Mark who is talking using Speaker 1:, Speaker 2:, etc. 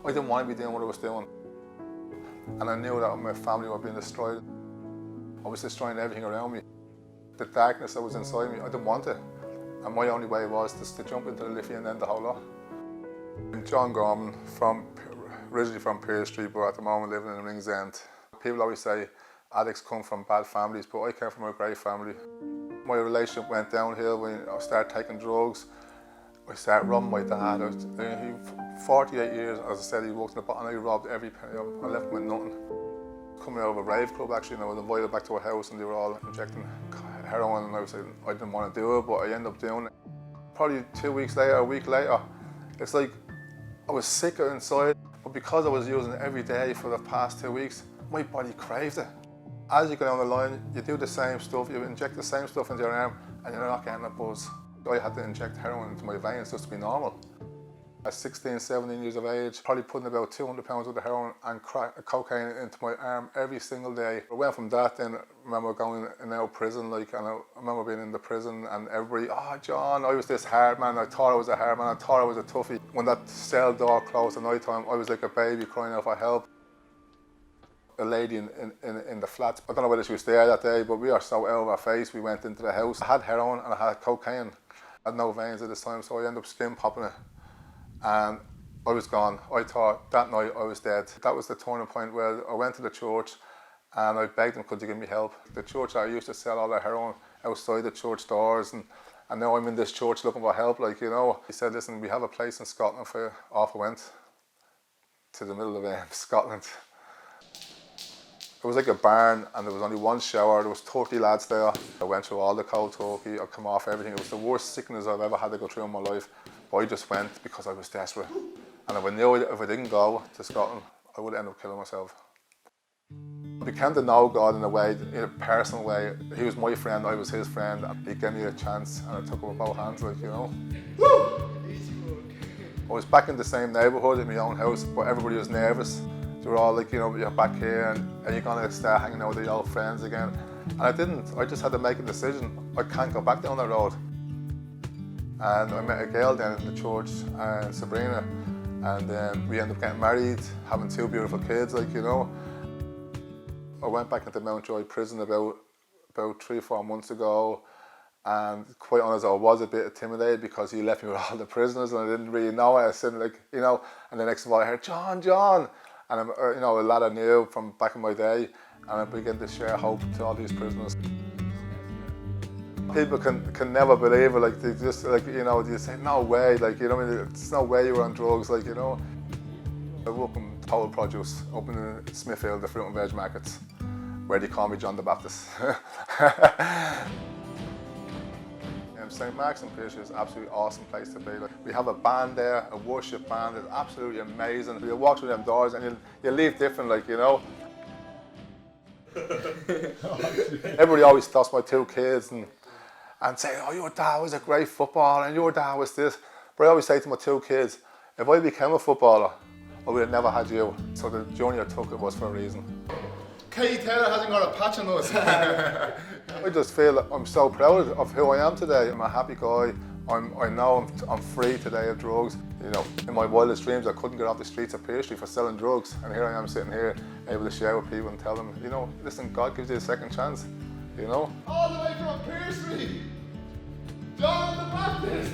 Speaker 1: I didn't want to be doing what I was doing. And I knew that my family were being destroyed. I was destroying everything around me. The darkness that was inside me, I didn't want it. And my only way was just to jump into the Liffey and end the whole lot. I'm John Gorman, originally from Pearse Street, but at the moment living in Ringsend. People always say addicts come from bad families, but I came from a great family. My relationship went downhill when I started taking drugs. I started robbing my dad. He 48 years, as I said, he worked in the bottom and I robbed every penny of it. I left him with nothing. Coming out of a rave club actually, and I was invited back to a house and they were all injecting heroin, and I was saying I didn't want to do it, but I ended up doing it. Probably 2 weeks later, a week later, it's like I was sick inside, but because I was using it every day for the past 2 weeks, my body craved it. As you go down the line, you do the same stuff, you inject the same stuff into your arm, and you're not getting a buzz. I had to inject heroin into my veins just to be normal. At 16, 17 years of age, probably putting about 200 pounds worth of heroin and cocaine into my arm every single day. I went from that, then I remember going in and out of prison, and I remember being in the prison and everybody, oh John, I was this hard man, I thought I was a hard man, I thought I was a toughie. When that cell door closed at night time, I was like a baby crying out for help. A lady in the flats, I don't know whether she was there that day, but we were so out of our face, we went into the house. I had heroin and I had cocaine. I had no veins at this time, so I ended up skin popping it. And I was gone. I thought that night I was dead. That was the turning point where I went to the church and I begged them, could you give me help? The church I used to sell all the heroin outside the church doors, and now I'm in this church looking for help, like, you know. He said, listen, we have a place in Scotland for you. Off I went to the middle of Scotland. It was like a barn and there was only one shower, there was 30 lads there. I went through all the cold turkey, I come off everything. It was the worst sickness I've ever had to go through in my life. But I just went because I was desperate. And if I knew if I didn't go to Scotland, I would end up killing myself. I became to know God in a way, in a personal way. He was my friend, I was his friend. He gave me a chance and I took him with both hands, like, you know. I was back in the same neighbourhood in my own house, but everybody was nervous. They were all like, you know, you're back here and you're going to start hanging out with your old friends again. And I didn't. I just had to make a decision. I can't go back down that road. And I met a girl then in the church, Sabrina, and we ended up getting married, having 2 beautiful kids, like, you know. I went back into Mountjoy prison about 3 or 4 months ago, and quite honest, I was a bit intimidated because he left me with all the prisoners and I didn't really know it. I said, like, you know, and the next of all I heard, John, John. And you know, a lad I knew from back in my day, and I began to share hope to all these prisoners. People can never believe it, like they just, like, you know, they say, no way, like, you know, I mean, there's no way you were on drugs, like, you know. I work in Total Produce up in Smithfield, the fruit and veg markets, where they call me John the Baptist. St. Mark's in Pearse is an absolutely awesome place to be. Like, we have a band there, a worship band. It's absolutely amazing. You walk through them doors and you leave different, like, you know. Everybody always stops my 2 kids and say, oh, your dad was a great footballer and your dad was this. But I always say to my 2 kids, if I became a footballer, I would have never had you. So the journey I took, it was for a reason.
Speaker 2: Katie Taylor hasn't got a patch on us.
Speaker 1: I just feel that I'm so proud of who I am today. I'm a happy guy. I know I'm free today of drugs. You know, in my wildest dreams, I couldn't get off the streets of Pearse Street for selling drugs. And here I am sitting here, able to share with people and tell them, you know, listen, God gives you a second chance, you know.
Speaker 2: All the way from Pearse Street, John the Baptist.